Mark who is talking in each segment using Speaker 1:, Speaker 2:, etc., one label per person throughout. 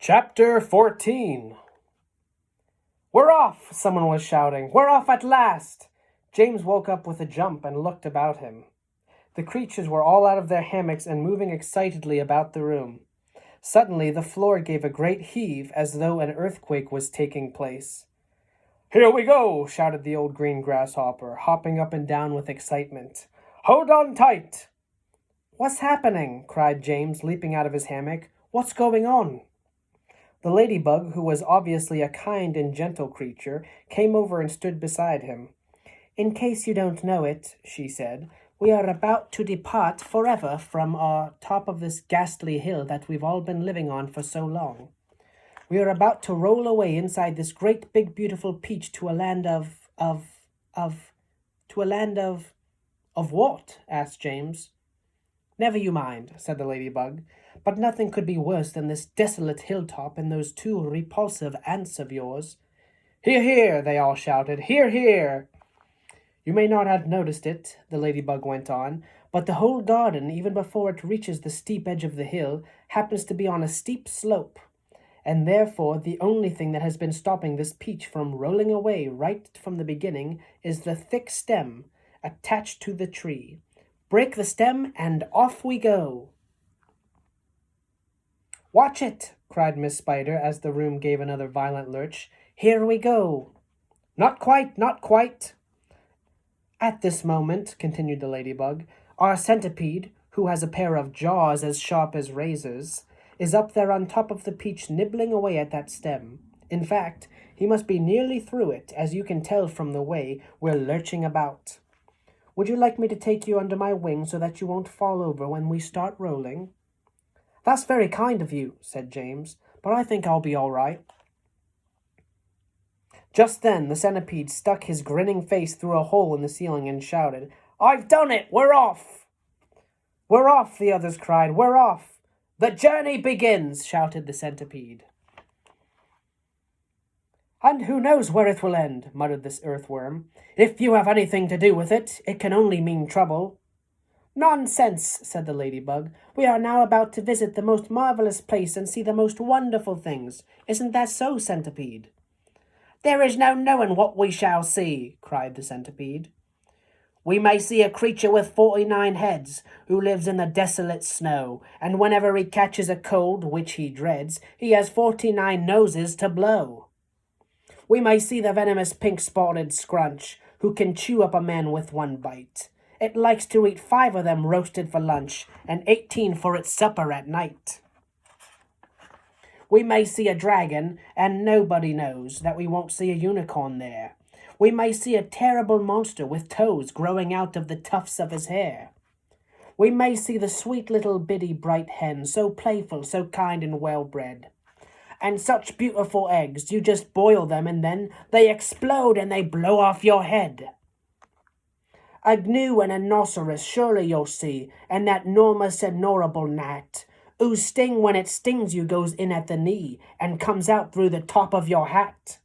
Speaker 1: Chapter 14. "We're off!" someone was shouting. "We're off at last!" James woke up with a jump and looked about him. The creatures were all out of their hammocks and moving excitedly about the room. Suddenly, the floor gave a great heave as though an earthquake was taking place. "Here we go!" shouted the old green grasshopper, hopping up and down with excitement. "Hold on tight!" "What's happening?" cried James, leaping out of his hammock. "What's going on?" The ladybug, who was obviously a kind and gentle creature, came over and stood beside him. "In case you don't know it," she said, "we are about to depart forever from our top of this ghastly hill that we've all been living on for so long. We are about to roll away inside this great big beautiful peach to a land of what?" asked James. "Never you mind," said the ladybug, "but nothing could be worse than this desolate hilltop and those two repulsive aunts of yours." "Hear, hear!" they all shouted. "Hear, hear!" "You may not have noticed it," the ladybug went on, "but the whole garden, even before it reaches the steep edge of the hill, happens to be on a steep slope, and therefore the only thing that has been stopping this peach from rolling away right from the beginning is the thick stem attached to the tree. Break the stem, and off we go." "Watch it!" cried Miss Spider as the room gave another violent lurch. "Here we go!" "Not quite, not quite!" "At this moment," continued the ladybug, "our centipede, who has a pair of jaws as sharp as razors, is up there on top of the peach nibbling away at that stem. In fact, he must be nearly through it, as you can tell from the way we're lurching about. Would you like me to take you under my wing so that you won't fall over when we start rolling?" "That's very kind of you," said James, "but I think I'll be all right." Just then the centipede stuck his grinning face through a hole in the ceiling and shouted, "I've done it! We're off!" "We're off!" the others cried. "We're off!" "The journey begins!" shouted the centipede. "And who knows where it will end?" muttered this earthworm. "If you have anything to do with it, it can only mean trouble." "Nonsense," said the ladybug. "We are now about to visit the most marvelous place and see the most wonderful things. Isn't that so, centipede?" "There is no knowing what we shall see," cried the centipede. "We may see a creature with 49 heads, who lives in the desolate snow, and whenever he catches a cold, which he dreads, he has 49 noses to blow. We may see the venomous pink-spotted scrunch, who can chew up a man with one bite. It likes to eat 5 of them roasted for lunch, and 18 for its supper at night. We may see a dragon, and nobody knows that we won't see a unicorn there. We may see a terrible monster with toes growing out of the tufts of his hair. We may see the sweet little bitty bright hen, so playful, so kind and well-bred. And such beautiful eggs, you just boil them and then they explode and they blow off your head. A gnu and a rhinoceros surely you'll see, and that enormous adorable gnat, whose sting when it stings you goes in at the knee and comes out through the top of your hat.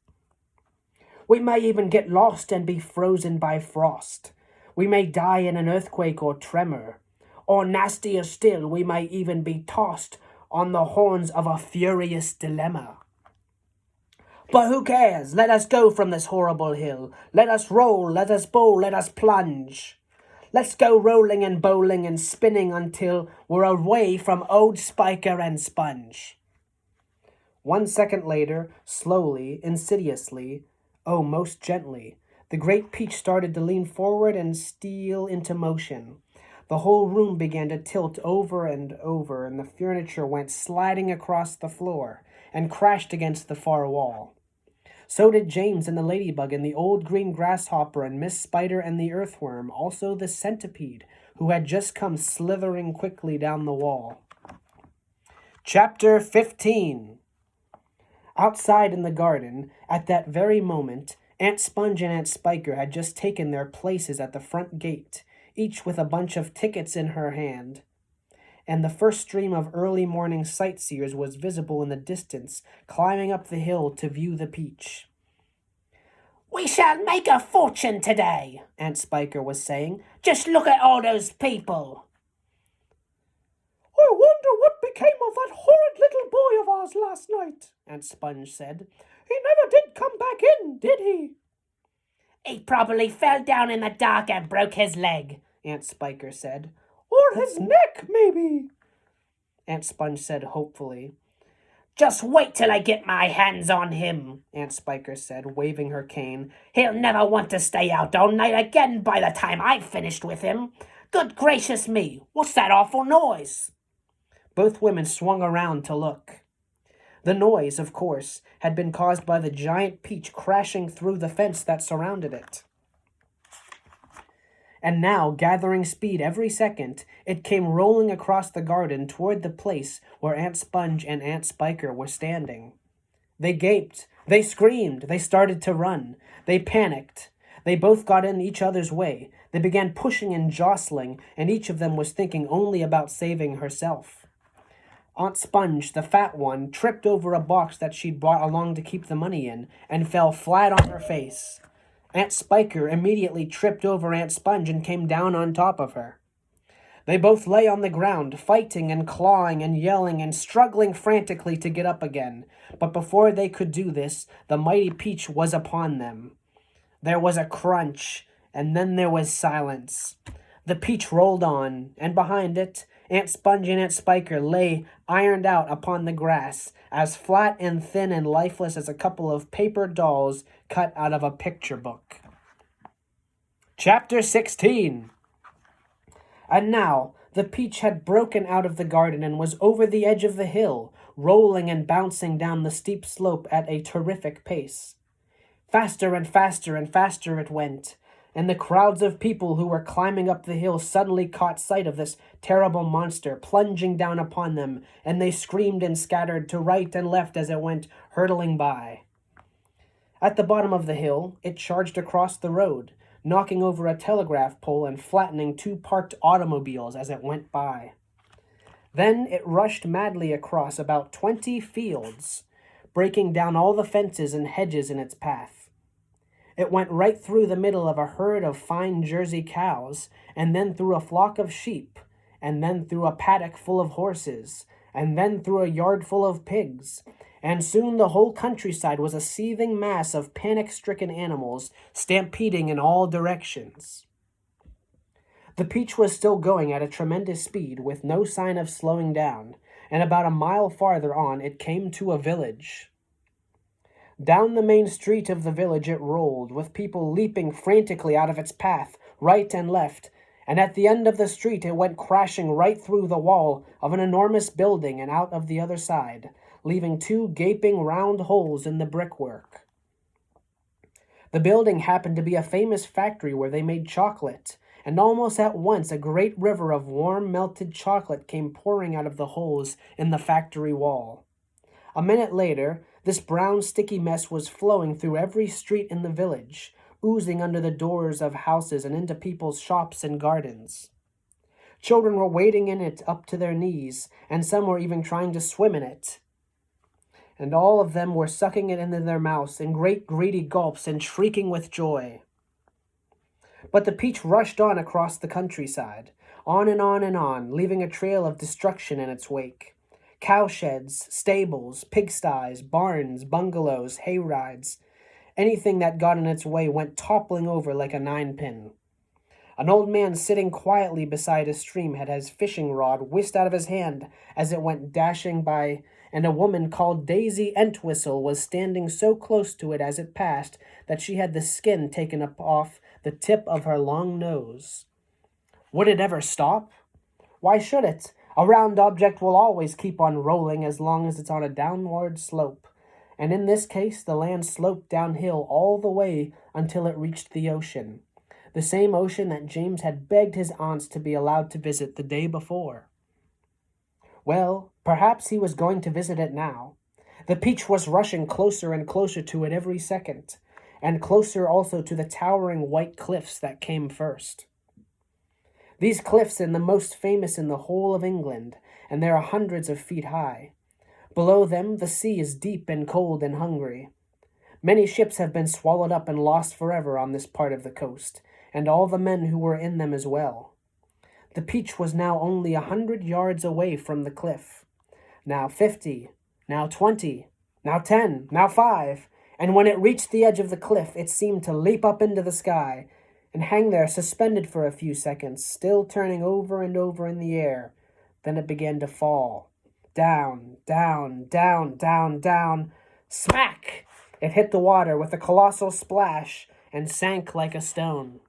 Speaker 1: We may even get lost and be frozen by frost. We may die in an earthquake or tremor. Or nastier still, we may even be tossed on the horns of a furious dilemma. But who cares? Let us go from this horrible hill. Let us roll, let us bowl, let us plunge. Let's go rolling and bowling and spinning until we're away from old Spiker and Sponge." 1 second later, slowly, insidiously, oh, most gently, the great peach started to lean forward and steal into motion. The whole room began to tilt over and over, and the furniture went sliding across the floor and crashed against the far wall. So did James and the ladybug and the old green grasshopper and Miss Spider and the earthworm, also the centipede, who had just come slithering quickly down the wall. Chapter 15. Outside in the garden, at that very moment, Aunt Sponge and Aunt Spiker had just taken their places at the front gate, each with a bunch of tickets in her hand, and the first stream of early morning sightseers was visible in the distance, climbing up the hill to view the peach. "We shall make a fortune today," Aunt Spiker was saying. "Just look at all those people." "I wonder what became of that horrid little boy of ours last night?" Aunt Sponge said. "He never did come back in, did he?" "He probably fell down in the dark and broke his leg," Aunt Spiker said. "Or his neck, maybe," Aunt Sponge said hopefully. "Just wait till I get my hands on him," Aunt Spiker said, waving her cane. "He'll never want to stay out all night again by the time I've finished with him. Good gracious me, what's that awful noise?" Both women swung around to look. The noise, of course, had been caused by the giant peach crashing through the fence that surrounded it. And now, gathering speed every second, it came rolling across the garden toward the place where Aunt Sponge and Aunt Spiker were standing. They gaped, they screamed, they started to run, they panicked. They both got in each other's way. They began pushing and jostling, and each of them was thinking only about saving herself. Aunt Sponge, the fat one, tripped over a box that she'd brought along to keep the money in, and fell flat on her face. Aunt Spiker immediately tripped over Aunt Sponge and came down on top of her. They both lay on the ground, fighting and clawing and yelling and struggling frantically to get up again. But before they could do this, the mighty peach was upon them. There was a crunch, and then there was silence. The peach rolled on, and behind it, Aunt Sponge and Aunt Spiker lay ironed out upon the grass, as flat and thin and lifeless as a couple of paper dolls cut out of a picture book. Chapter 16. And now the peach had broken out of the garden and was over the edge of the hill, rolling and bouncing down the steep slope at a terrific pace. Faster and faster and faster it went, and the crowds of people who were climbing up the hill suddenly caught sight of this terrible monster plunging down upon them, and they screamed and scattered to right and left as it went hurtling by. At the bottom of the hill, it charged across the road, knocking over a telegraph pole and flattening two parked automobiles as it went by. Then it rushed madly across about 20 fields, breaking down all the fences and hedges in its path. It went right through the middle of a herd of fine Jersey cows, and then through a flock of sheep, and then through a paddock full of horses, and then through a yard full of pigs, and soon the whole countryside was a seething mass of panic-stricken animals stampeding in all directions. The peach was still going at a tremendous speed, with no sign of slowing down, and about a mile farther on it came to a village. Down the main street of the village it rolled, with people leaping frantically out of its path, right and left, and at the end of the street it went crashing right through the wall of an enormous building and out of the other side, leaving two gaping round holes in the brickwork. The building happened to be a famous factory where they made chocolate, and almost at once a great river of warm melted chocolate came pouring out of the holes in the factory wall. A minute later, this brown sticky mess was flowing through every street in the village, oozing under the doors of houses and into people's shops and gardens. Children were wading in it up to their knees, and some were even trying to swim in it. And all of them were sucking it into their mouths in great greedy gulps and shrieking with joy. But the peach rushed on across the countryside, on and on and on, leaving a trail of destruction in its wake. Cowsheds, stables, pigsties, barns, bungalows, hayrides, anything that got in its way went toppling over like a ninepin. An old man sitting quietly beside a stream had his fishing rod whisked out of his hand as it went dashing by, and a woman called Daisy Entwistle was standing so close to it as it passed that she had the skin taken up off the tip of her long nose. Would it ever stop? Why should it? A round object will always keep on rolling as long as it's on a downward slope, and in this case the land sloped downhill all the way until it reached the ocean, the same ocean that James had begged his aunts to be allowed to visit the day before. Well, perhaps he was going to visit it now. The peach was rushing closer and closer to it every second, and closer also to the towering white cliffs that came first. These cliffs are the most famous in the whole of England, and they are hundreds of feet high. Below them, the sea is deep and cold and hungry. Many ships have been swallowed up and lost forever on this part of the coast, and all the men who were in them as well. The peach was now only 100 yards away from the cliff. Now 50, now 20, now 10, now 5, and when it reached the edge of the cliff, it seemed to leap up into the sky and hang there suspended for a few seconds, still turning over and over in the air. Then it began to fall. Down, down, down, down, down. Smack! It hit the water with a colossal splash and sank like a stone.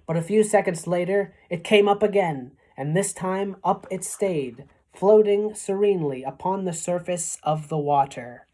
Speaker 1: But a few seconds later, it came up again, and this time up it stayed, floating serenely upon the surface of the water.